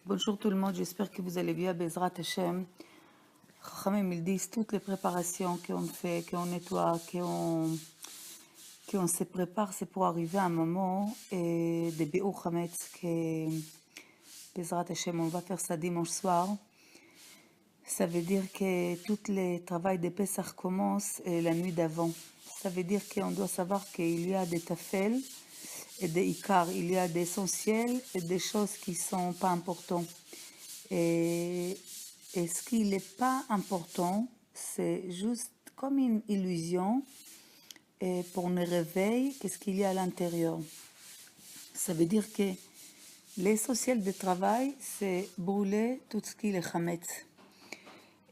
Bonjour tout le monde, j'espère que vous allez bien. Bezrat Hashem. Chachamim, ils disent toutes les préparations qu'on fait, qu'on nettoie, qu'on se prépare, c'est pour arriver à un moment de Be'ur Hametz, que Bezrat Hashem, on va faire ça dimanche soir. Ça veut dire que tout le travail de Pessah commence la nuit d'avant. Ça veut dire qu'on doit savoir qu'il y a des tafels et des ikar, il y a des essentiels et des choses qui ne sont pas importantes. Et ce qui n'est pas important, c'est juste comme une illusion et pour nous réveiller qu'est-ce qu'il y a à l'intérieur. Ça veut dire que l'essentiel du travail, c'est brûler tout ce qui est chametz.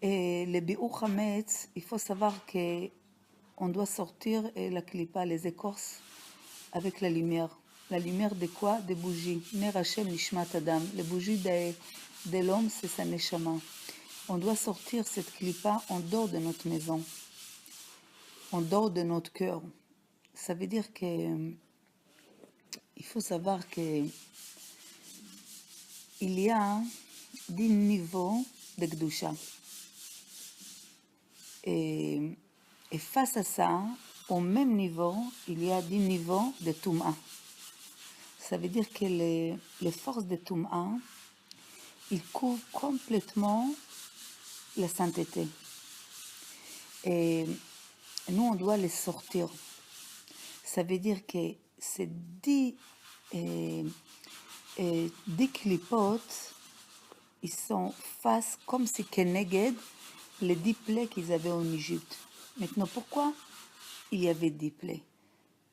Et le bi'ur chametz, il faut savoir qu'on doit sortir la klipa, les écorces, avec la lumière. La lumière de quoi? Des bougies. Ner Hashem Nishmat Adam. Les bougies de l'homme, c'est sa neshama. On doit sortir cette klipa en dehors de notre maison, en dehors de notre cœur. Ça veut dire que il faut savoir que il y a des niveaux de Kedusha. Et face à ça, au même niveau, il y a des niveaux de Toum'a. Ça veut dire que les forces de Toum'a, ils couvrent complètement la sainteté. Et nous, on doit les sortir. Ça veut dire que ces 10 clipotes, ils sont face comme si Keneged, les 10 plaies qu'ils avaient en Égypte. Maintenant, pourquoi il y avait 10 plaies?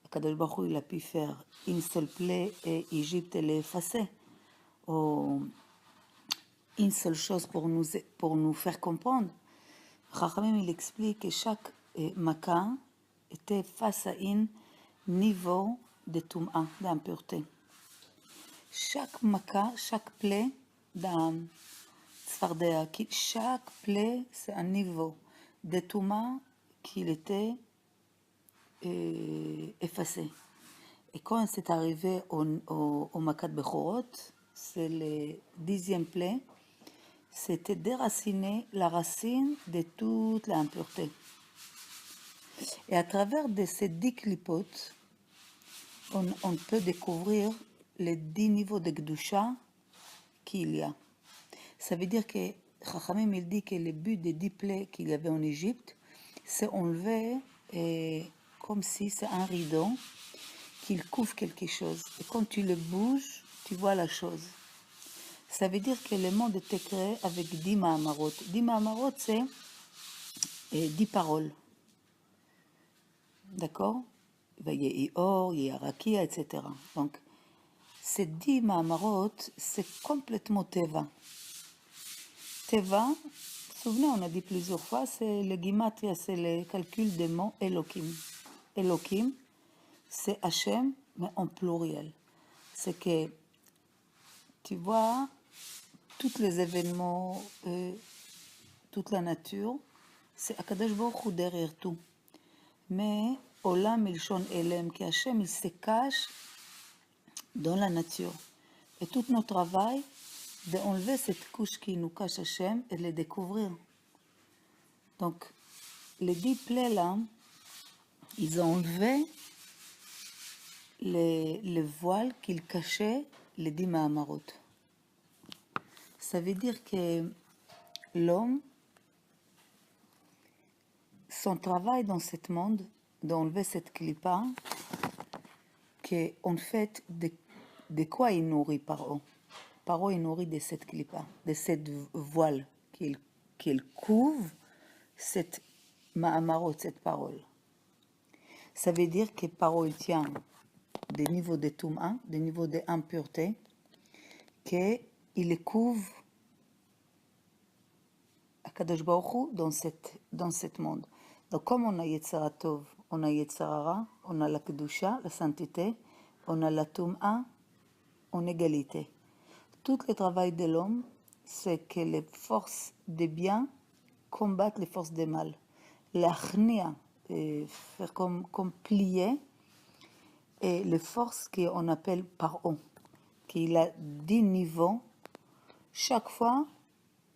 Kadosh Baruch Hu, il a pu faire une seule plaie et Égypte, elle est effacée. Ou une seule chose pour nous faire comprendre. Chachamim, il explique que chaque Makkah était face à un niveau de Toum'a, d'impureté. Chaque Makkah, chaque plaie dans Tzfardea, chaque plaie, c'est un niveau de Toum'a qu'il était effacé. Et quand c'est arrivé au Makkah de Bechorot, c'est le 10e plaie, c'était déraciner la racine de toute l'impureté. Et à travers de ces 10 clipotes, on peut découvrir les 10 niveaux de Gdusha qu'il y a. Ça veut dire que Chachamim, il dit que le but des 10 plaies qu'il y avait en Égypte, c'est enlever comme si c'est un rideau qu'il couvre quelque chose. Et quand tu le bouges, tu vois la chose. Ça veut dire que le monde était créé avec 10 Mahamarot. 10 Mahamarot, c'est 10 paroles. D'accord? Il y a Or, il y a Rakia, etc. Donc, ces 10 Mahamarot, c'est complètement Teva. Teva, souvenez, on a dit plusieurs fois, c'est le Gimatria, c'est le calcul des mots Elohim. Elohim, c'est Hachem, mais en pluriel. C'est que, tu vois, tous les événements, toute la nature, c'est Akadosh Baruch Hu derrière tout. Mais Olam Milshon Elem, qui Hachem, il se cache dans la nature. Et tout notre travail, d'enlever cette couche qui nous cache Hachem et de le découvrir. Donc, les 10 plaies là, ils ont enlevé les voiles qu'ils cachaient les 10 Mahamarot. Ça veut dire que l'homme, son travail dans ce monde, d'enlever cette clipa, qu'en fait, de quoi il nourrit Paro? Paro, il nourrit de cette clipa, de cette voile qu'il couvre, cette Mahamarot, cette parole. Ça veut dire que Paro, il tient des niveaux de Toum'a, des niveaux d'impureté, qu'il les couvre à Kadosh Baruch Hu dans ce monde. Donc, comme on a Yetzara Tov, on a Yetzara Ra, on a la Kedusha, la sainteté, on a la Toum'a en égalité. Tout le travail de l'homme, c'est que les forces des biens combattent les forces des mal. L'achnia, faire comme plier, et les forces qu'on appelle paro, qu'il a 10 niveaux chaque fois,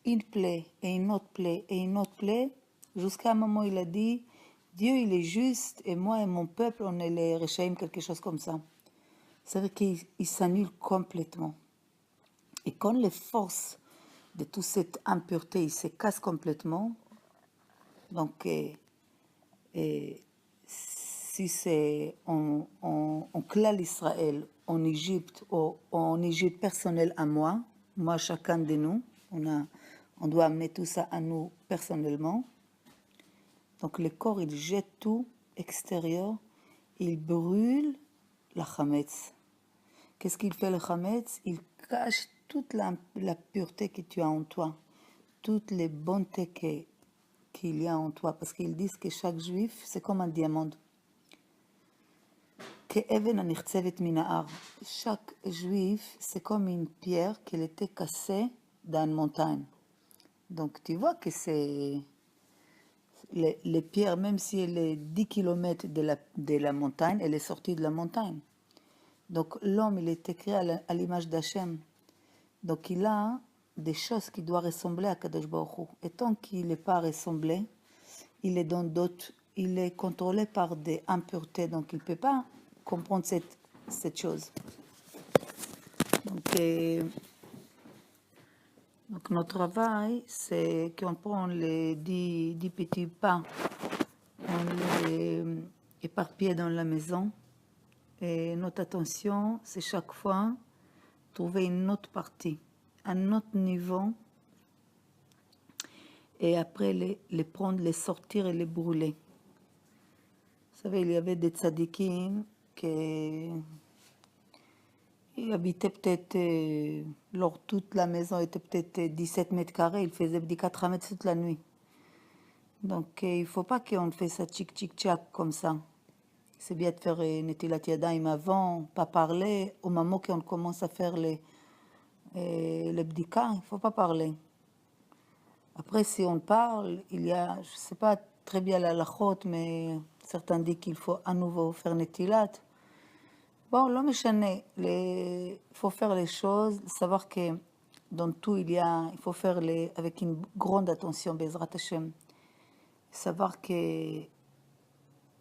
une plaie, et une autre plaie, et une autre plaie, jusqu'à un moment il a dit, Dieu il est juste, et moi et mon peuple, on est les Réchaïm, quelque chose comme ça. C'est-à-dire qu'il s'annule complètement. Et quand les forces de toute cette impureté, ils se cassent complètement, donc si c'est en clal Israël, en Égypte, ou en Égypte personnelle à moi, chacun de nous, on doit amener tout ça à nous personnellement. Donc le corps, il jette tout extérieur, il brûle la chametz. Qu'est-ce qu'il fait le chametz? Il cache toute la pureté que tu as en toi, toutes les bontés qu'il y a en toi, parce qu'ils disent que chaque juif, c'est comme un diamant. Chaque juif, c'est comme une pierre qui était cassée dans une montagne. Donc tu vois que c'est les pierres, même si elle est 10 km de la montagne, elle est sortie de la montagne. Donc l'homme, il est créé à l'image d'Hachem. Donc il a des choses qui doivent ressembler à Kadosh Baruch Hu. Et tant qu'il n'est pas ressemblé, il est dans d'autres, il est contrôlé par des impuretés, donc il ne peut pas comprendre cette chose. Donc notre travail, c'est qu'on prend les 10 petits pas, on les éparpille dans la maison, et notre attention, c'est chaque fois trouver une autre partie, un autre niveau, et après les prendre, les sortir et les brûler. Vous savez, il y avait des tzadikim qui habitaient peut-être, toute la maison était peut-être 17 mètres carrés, ils faisaient 4 mètres toute la nuit. Donc il ne faut pas qu'on fasse ça tchic-tchic-tchac comme ça. C'est bien de faire Netilat Yadayim avant, pas parler. Au moment qu'on commence à faire les bdika, il ne faut pas parler. Après, si on parle, il y a, je ne sais pas très bien la halachot, mais certains disent qu'il faut à nouveau faire Netilat. Bon, l'homme il faut faire les choses, savoir que dans tout, il faut faire avec une grande attention, Bezrat Hashem. Savoir que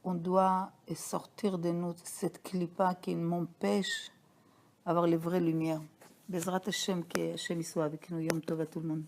on doit sortir de nous cette clipa qui m'empêche d'avoir les vraies lumières. Bezrat Hashem, que Hashem soit avec nous. Yom Tov à tout le monde.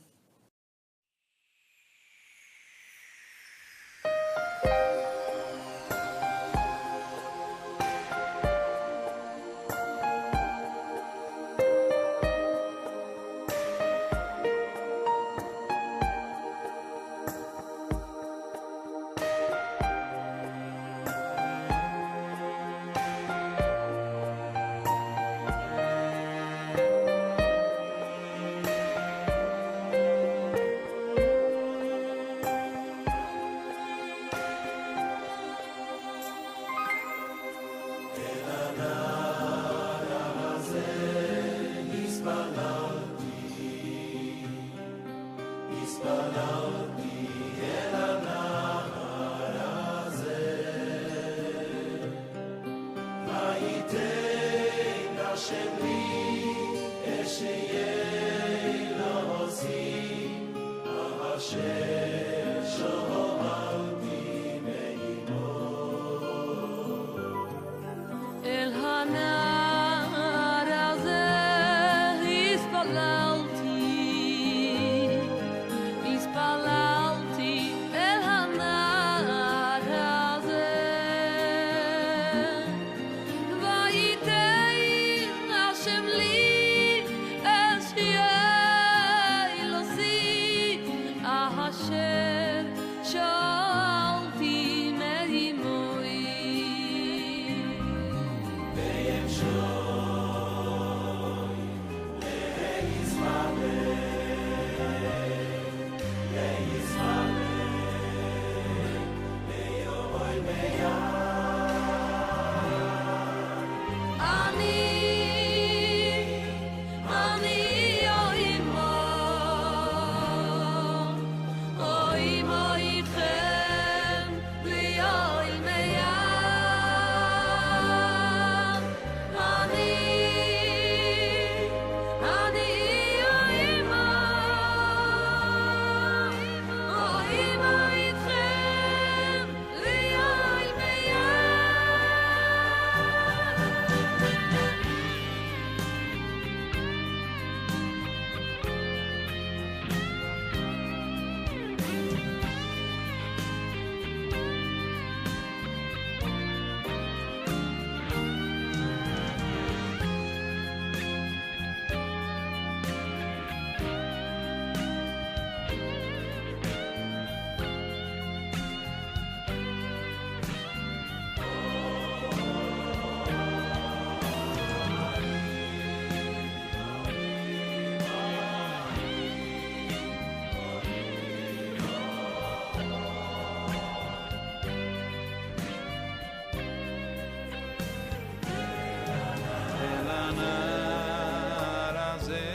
הנער הזה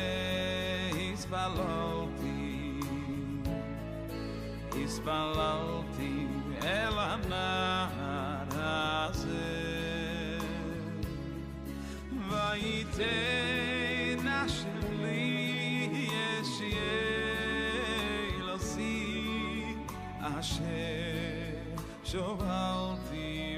התפללתי אל הנער הזה וייתן השם לי אלוהי אשר שובלתי